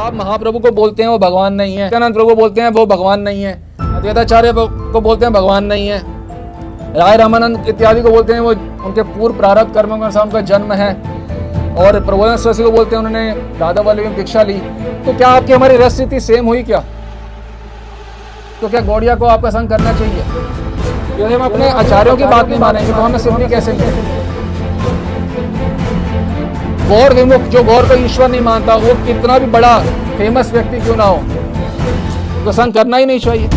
आप महाप्रभु को बोलते हैं वो भगवान नहीं है, नित्यानंद प्रभु को बोलते हैं वो भगवान नहीं है, अद्वैताचार्य को बोलते हैं भगवान नहीं है, राय रामानंद इत्यादि को बोलते हैं वो उनके पूर्व प्रारब्ध कर्मों के अनुसार उनका जन्म है, और प्रबोधन सरस्वती को बोलते हैं उन्होंने राधा वल्लभ में दीक्षा ली। तो क्या आपकी हमारी रस स्थिति सेम हुई क्या? तो क्या गौड़िया को आपका संग करना चाहिए? यदि हम अपने आचार्यों की बात नहीं मानेंगे तो हमें सिद्धि कैसे मिलेगी? गौर विमुख जो गौर को ईश्वर नहीं मानता, वो कितना भी बड़ा फेमस व्यक्ति क्यों ना हो, तो संग करना ही नहीं चाहिए।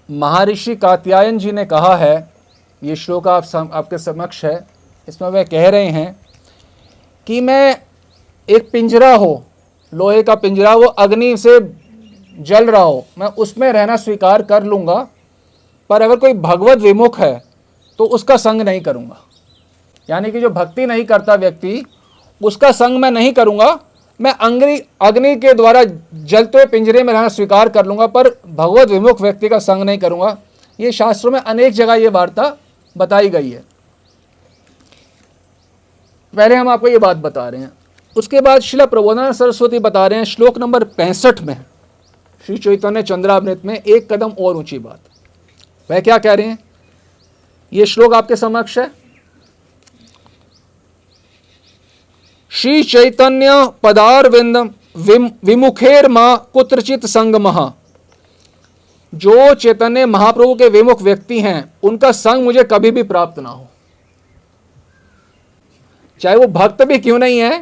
महर्षि कात्यायन जी ने कहा है, ये श्लोक आपके समक्ष है, इसमें वे कह रहे हैं कि मैं एक पिंजरा हो, लोहे का पिंजरा, वो अग्नि से जल रहा हो, मैं उसमें रहना स्वीकार कर लूँगा, पर अगर कोई भगवत विमुख है तो उसका संग नहीं करूँगा। यानी कि जो भक्ति नहीं करता व्यक्ति, उसका संग मैं नहीं करूँगा, मैं अग्नि के द्वारा जलते हुए पिंजरे में रहना स्वीकार कर लूँगा, पर भगवत विमुख व्यक्ति का संग नहीं करूँगा। ये शास्त्रों में अनेक जगह ये वार्ता बताई गई है। पहले हम आपको ये बात बता रहे हैं, उसके बाद श्रील प्रबोधानंद सरस्वती बता रहे हैं श्लोक नंबर 65 में, श्री चैतन्य चंद्रामृत में, एक कदम और ऊंची बात। वह क्या कह रहे हैं? ये श्लोक आपके समक्ष है। श्री चैतन्य पदारविंदम विमुखेर मां कुत्रचित संगमः। जो चैतन्य महाप्रभु के विमुख व्यक्ति हैं, उनका संग मुझे कभी भी प्राप्त ना हो, चाहे वो भक्त भी क्यों नहीं है,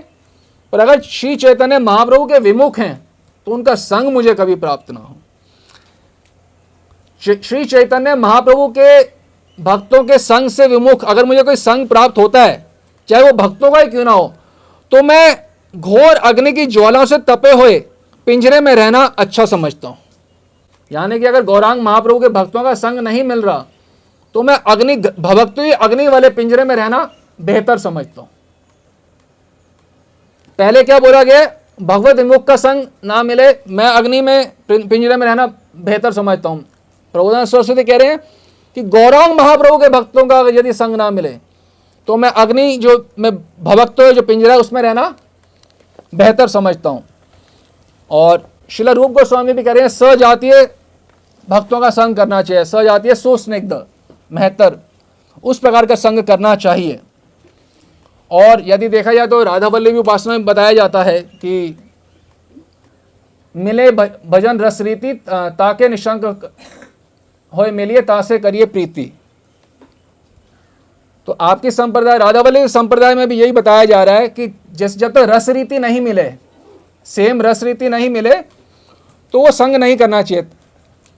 पर अगर श्री चैतन्य महाप्रभु के विमुख हैं तो उनका संग मुझे कभी प्राप्त ना हो। श्री चैतन्य महाप्रभु के भक्तों के संग से विमुख अगर मुझे कोई संग प्राप्त होता है, चाहे वो भक्तों का ही क्यों ना हो, तो मैं घोर अग्नि की ज्वालाओं से तपे हुए पिंजरे में रहना अच्छा समझता हूं। यानी कि अगर गौरांग महाप्रभु के भक्तों का संग नहीं मिल रहा, तो मैं भक्ति अग्नि वाले पिंजरे में रहना बेहतर समझता हूं। पहले क्या बोला गया? भगवत विमुख का संग ना मिले, मैं अग्नि में पिंजरे में रहना बेहतर समझता हूं। प्रबोधन सरस्वती कह रहे हैं कि गौरांग महाप्रभु के भक्तों का यदि संग ना मिले, तो मैं अग्नि जो मैं भक्त जो पिंजरा है उसमें रहना बेहतर समझता हूं। और श्रील रूप गोस्वामी भी कह रहे हैं सजातीय भक्तों का संग करना चाहिए, सजातीय सुस्निग्ध महतर, उस प्रकार का संग करना चाहिए। और यदि देखा जाए तो राधा वल्लभी उपासना में बताया जाता है कि मिले भजन रस रीति ताके निशंक होए मिलिए तासे करिए प्रीति। तो आपकी संप्रदाय राधा वल्लभी संप्रदाय में भी यही बताया जा रहा है कि जब तक रस रीति नहीं मिले, सेम रस रीति नहीं मिले, तो वो संग नहीं करना चाहिए।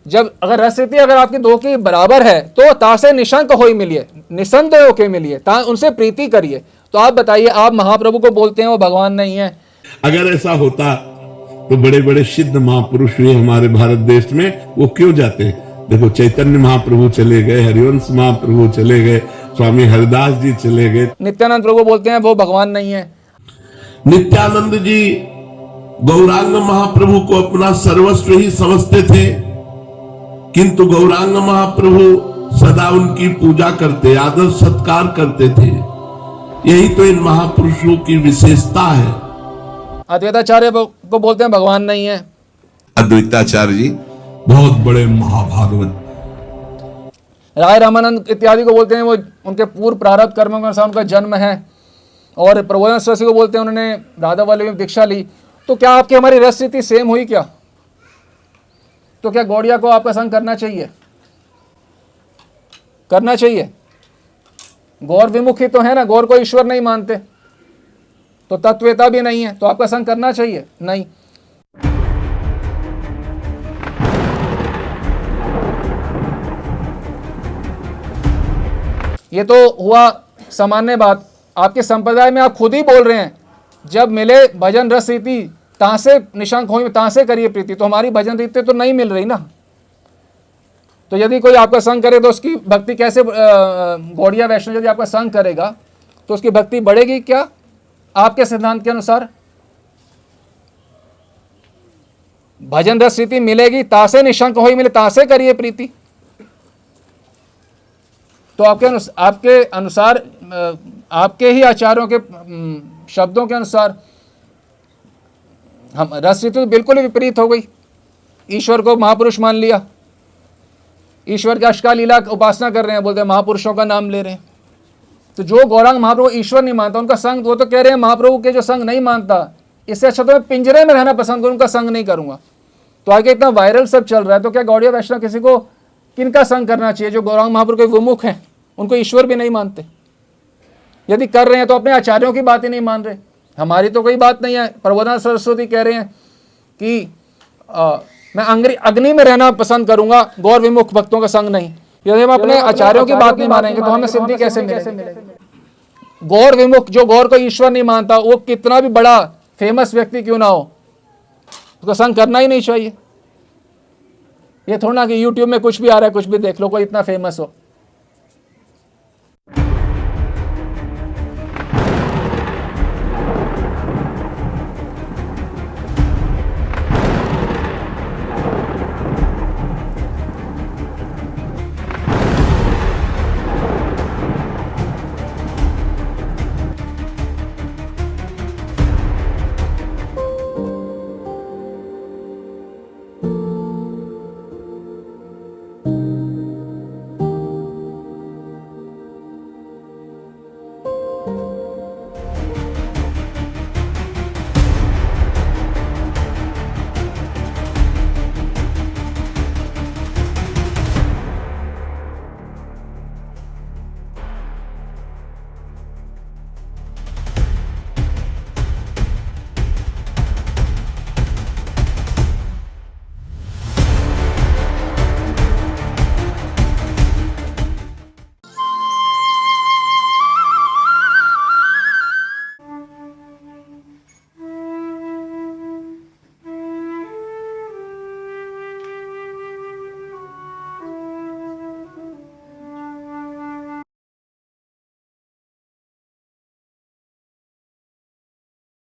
जब अगर रस रीति अगर आपकी दो की बराबर है, तो तासे निशंक होई मिलिए, निसंदेह होके मिलिए, उनसे प्रीति करिए। तो आप बताइए, आप महाप्रभु को बोलते हैं वो भगवान नहीं है। अगर ऐसा होता तो बड़े बड़े सिद्ध महापुरुष हुए हमारे भारत देश में, वो क्यों जाते? देखो, चैतन्य महाप्रभु चले गए, हरिवंश महाप्रभु चले गए, स्वामी हरिदास जी चले गए, नित्यानंद प्रभु बोलते हैं वो भगवान नहीं है। नित्यानंद जी गौरांग महाप्रभु को अपना सर्वस्व ही समझते थे, किंतु गौरांग महाप्रभु सदा उनकी पूजा करते, आदर सत्कार करते थे। यही तो इन महापुरुषों की विशेषता है। अद्वैताचार्य को बोलते हैं भगवान नहीं है। अद्वैताचार्य जी बहुत बड़े महाभागवत। राय रामानंद इत्यादि को बोलते हैं वो उनके पूर्व प्रारब्ध कर्मों के अनुसार उनका जन्म है, और प्रबोधन सरस्वती को बोलते हैं उन्होंने राधा वल्लभ में दीक्षा ली। तो क्या आपकी हमारी रस स्थिति सेम हुई क्या? तो क्या गौड़िया को आपका संग करना चाहिए? करना चाहिए। गौर विमुखी तो है ना, गौर को ईश्वर नहीं मानते, तो तत्ववेता भी नहीं है, तो आपका संग करना चाहिए? नहीं। ये तो हुआ सामान्य बात। आपके संप्रदाय में आप खुद ही बोल रहे हैं, जब मिले भजन रस रीति तासे निशंक हो तासे करिए प्रीति। तो हमारी भजन रीति तो नहीं मिल रही ना, तो यदि कोई आपका संग करे तो उसकी भक्ति कैसे, गौड़िया वैष्णव यदि आपका संग करेगा तो उसकी भक्ति बढ़ेगी क्या आपके सिद्धांत के अनुसार? भजन रस रीति मिलेगी, तासे निशंक होई मिले तासे करिए प्रीति। तो आपके अनुसार आपके ही आचार्यों के शब्दों के अनुसार हम रस नीति तो बिल्कुल ही विपरीत हो गई। ईश्वर को महापुरुष मान लिया, ईश्वर की अष्टका लीला उपासना कर रहे हैं, बोलते हैं महापुरुषों का नाम ले रहे हैं। तो जो गौरांग महाप्रभु ईश्वर नहीं मानता उनका संग, वो तो कह रहे हैं महाप्रभु के जो संग नहीं मानता, इससे अच्छा तो मैं पिंजरे में रहना पसंद करूँ, उनका संग नहीं करूंगा। तो आगे इतना वायरल सब चल रहा है, तो क्या गौड़िया वैष्णव किसी को किनका संग करना चाहिए? जो गौरांग महाप्रभु के विमुख हैं, उनको ईश्वर भी नहीं मानते। यदि कर रहे हैं तो अपने आचार्यों की बात ही नहीं मान रहे। हमारी तो कोई बात नहीं है। प्रबोधानंद सरस्वती कह रहे हैं कि मैं अग्नि में रहना पसंद करूंगा, गौर विमुख भक्तों का संग नहीं। यदि हम अपने आचार्यों की बात नहीं मानेंगे तो हमें सिद्धि कैसे मिलेगी? गौर विमुख, जो गौर को ईश्वर नहीं मानता, वो कितना भी बड़ा फेमस व्यक्ति क्यों ना हो, उसका संग करना ही नहीं चाहिए। ये थोड़ा ना कि यूट्यूब में कुछ भी आ रहा है, कुछ भी देख लो, कोई इतना फेमस हो।